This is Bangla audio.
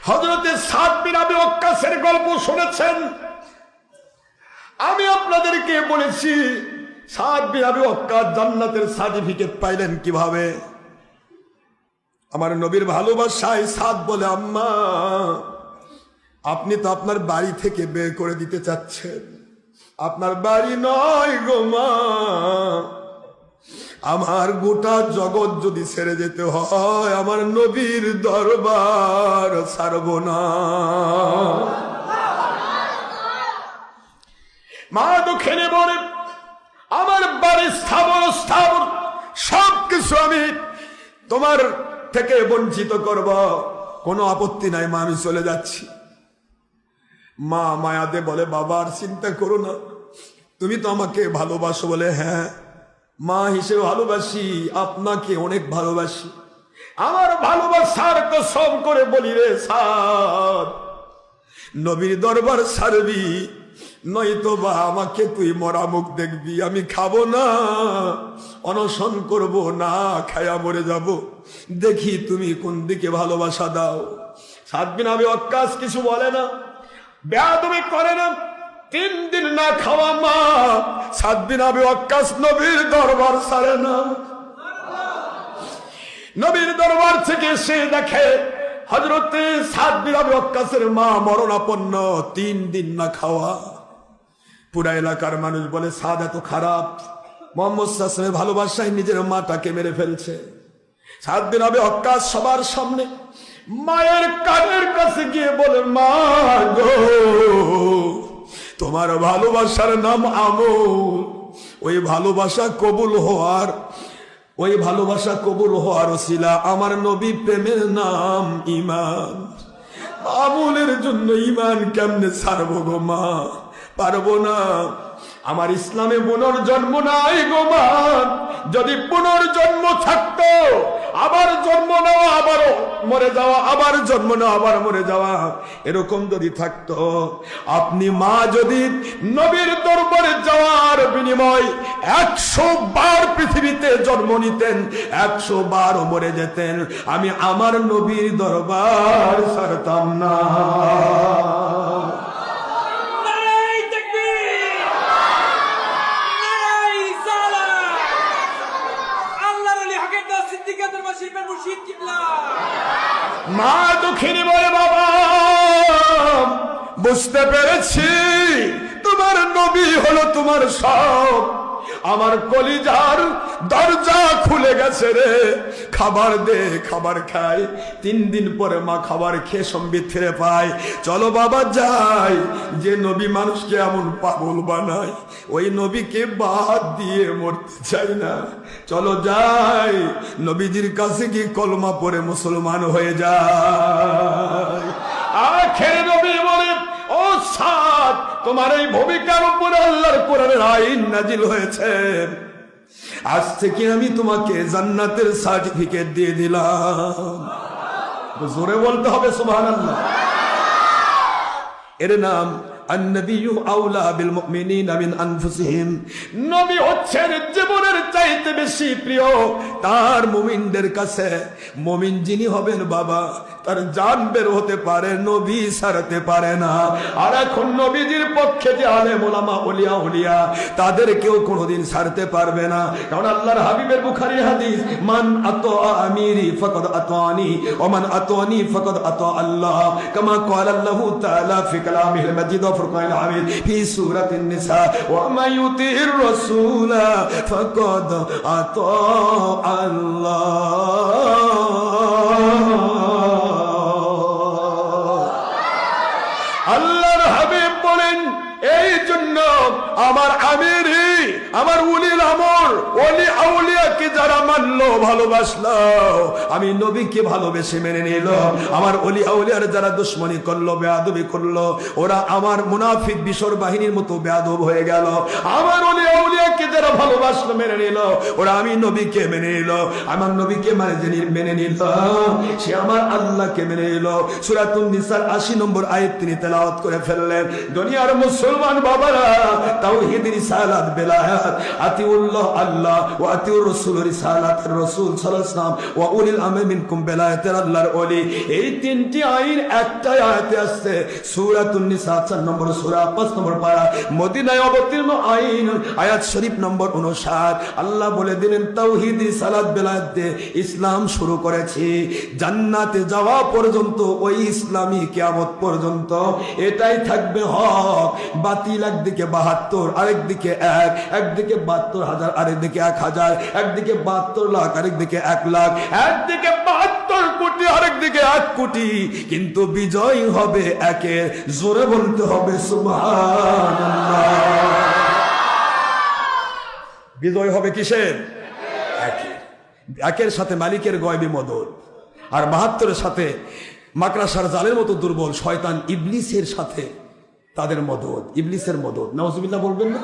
হযরতে সাদ বিন আবি ওয়াক্কাসের গল্প শুনেছেন। আমি আপনাদেরকে বলেছি সাদ বিন আবি ওয়াক্কাস জান্নাতের সার্টিফিকেট পাইলেন কিভাবে। আমার নবীর ভালোবাসায় সাদ বলে, আম্মা আপনি তো আপনার বাড়ি থেকে বের করে দিতে চাচ্ছেন, আপনার বাড়ি নয় গো মা, আমার গোটা জগৎ যদি ছেড়ে যেতে হয় আমার নবীর দরবার ছাড়ব না। মা দুঃখে বলে, আমার বাড়ি স্থাবর স্থাবর সবকিছু আমি তোমার থেকে বঞ্চিত করব, কোনো আপত্তি নাই মা, আমি চলে যাচ্ছি। মা মায়াতে বলে, বাবা আর চিন্তা করো না, তুমি তো আমাকে ভালোবাসো। বলে, হ্যাঁ মা হিসেবে ভালোবাসি, আপনাকে অনেক ভালোবাসি। আমার ভালোবাসার কসম করে বলি রে সাদ, নবীর দরবার ছাড়বি, নয়তো বা আমাকে তুই মরা মুখ দেখবি। আমি খাবো না, অনশন করব না, খায়া মরে যাব, দেখি তুমি কোন দিকে ভালোবাসা দাও। সাদ বিন আবি ওয়াক্কাস কিছু বলে না, বেয়াদবি করে না। 3 দিন না খাওয়া মা সাদ বিন আবি ওয়াক্কাস নবীর দরবার ছাড়ে না। নবীর দরবার থেকে সে দেখে হযরতে সাদ বিন আবি ওয়াক্কাসের মা মরণাপন্ন, 3 দিন না খাওয়া। পুরা এলাকার মানুষ বলে, সাদ এত খারাপ, মুহাম্মদ সাল্লাল্লাহু আলাইহি ওয়াসাল্লামের ভালোবাসায় নিজের মাটাকে মেরে ফেলছে। সাদ বিন আবি ওয়াক্কাস সবার সামনে মায়ের কানের কাছে গিয়ে বলে, মা গো, তোমার ভালোবাসার নাম আমল, ওই ভালোবাসা কবুল হওয়ার ওসিলা আমার নবী প্রেমের নাম ঈমান। আমলের জন্য ঈমান কেমনে ছাড়বো গো মা, পারবো না। আমার ইসলামে পুনর্জন্ম নাই গো মা, যদি পুনর্জন্ম থাকতো, আবার জন্ম নেওয়া আবারও মরে যাওয়া, আবার জন্ম নেওয়া আবার মরে যাওয়া, এরকম যদি থাকতো, আপনি মা যদি নবীর দরবারে যাওয়ার বিনিময় 100 বার পৃথিবীতে জন্ম নিতেন, 100 বারও মরে যেতেন, আমি আমার নবীর দরবার ছাড়তাম না। মা দুঃখিনী বলে, বাবা বুঝতে পেরেছি তোমার নবী হলো তোমার সব, আমার কলিজার দরজা খুলে গেছে রে, খাবার দে, খাবার খাই। 3 দিন পরে মা খাবার খেয়ে সম্বিত ফিরে পায়। চলো বাবা যাই, যে নবী মানুষকে এমন পাগল বানায়, ওই নবীকে বাদ দিয়ে মরতে চাই না, চলো যাই নবীজির কাছে গিয়ে কলমা পড়ে মুসলমান হয়ে যায়। আখের নবী বলে, ও সাদ, তোমার এই ভূমিকার উপরে আল্লাহর কোরআনের আইন নাজিল হয়েছে, আজ থেকে আমি তোমাকে জান্নাতের সার্টিফিকেট দিয়ে দিলাম। জোরে বলতে হবে সুবহানাল্লাহ। এর নাম আন-নবিয়্যু আওলা বিল মুমিনিনা মিন আনফুসিহিম। নবী হচ্ছেন জীবনের চাইতে বেশি প্রিয় তার মুমিনদের কাছে। মুমিন যিনি হবেন বাবা, তার জান বের হতে পারে, নবী ছাড়তে পারে না। আর এখন নবীজির পক্ষে যে আলেম ওলামা ওলিয়া তাদেরকেও কোনোদিন ছাড়তে পারবে না, কারণ আল্লাহর হাবিবের বুখারী হাদিস, মান আতা আমিরি ফাকাদ আতানি ওয়া মান আতানি ফাকাদ আতা আল্লাহ, কামা ক্বালা আল্লাহু তাআলা ফি কালামিহিল মাজিদ ওয়া ফুরকানিল হামিদ ফি সূরাতিন নিসা, ওয়া মা ইউতির রাসূলা ফাকাদ আতা আল্লাহ। আল্লাহর হাবিব বলেন, এই জন্য আমার আমিরি, আমার উলিল আমর, ওলি আউলিয়াকে যারা মানলো, ভালোবাসলো, আমি নবীকে ভালোবেসে মেনে নিল, আমার ওলি আউলিয়ার যারা দুশমনি করলো, বেয়াদবি করলো, ওরা আমার মুনাফিক বিশর বাহিনীর মতো বেয়াদব হয়ে গেল। আমার ওলি আউলিয়াকে যারা ভালোবাসলো, মেনে নিল, ওরা আমি নবীকে মেনে নিল, আমার নবীকে মেনে নিল, সে আমার আল্লাহকে মেনে নিল। সূরাতুন নিসার 80 নম্বর আয়াত তিনি তেলাওয়াত করে ফেললেন। দুনিয়ার মুসলমান বাবারা, তাওহীদ রিসালাত বেলায়াত আয়াত আতিউল্লাহ আল্লাহ ওয়া আতিউর রাসূল রিসালাতের রাসূল সাল্লাল্লাহু আলাইহি ওয়াসাল্লাম ওয়া উলিল আমরি মিনকুম বেলায়েতের আল্লাহর ওলি। এই তিনটি আইন একটা আয়াতে আসছে সূরাতুন নিসা 4 নম্বর সূরা 5 নম্বর পারা মদিনায় অবতীর্ণ আইন আয়াত শরীফ নম্বর 59। আল্লাহ বলে দিলেন তাওহীদ সালাত বেলায়েত দিয়ে ইসলাম শুরু করেছি, জান্নাতে যাওয়া পর্যন্ত ওই ইসলামী কিয়ামত পর্যন্ত এটাই থাকবে হক। বাতিল একদিকে 72, আরেকদিকে 1, একদিকে 72,000, আরেকদিকে 1,000, একদিকে 72 লাখ, আরেকদিকে 1 লাখ, একদিকে 72 কোটি, আরেকদিকে 1 কোটি, কিন্তু বিজয় হবে একের। জোরে বলতে হবে সুবহানাল্লাহ। বিজয় হবে কিসের? একের। একের সাথে মালিকের গয়বি মদদ, আর 72-এর সাথে মাকড়াসার জালের মতো দুর্বল শয়তান ইবলিসের সাথে তাদের মদদ, ইবলিসের মদদ। নাউজুবিল্লাহ বলবেন না?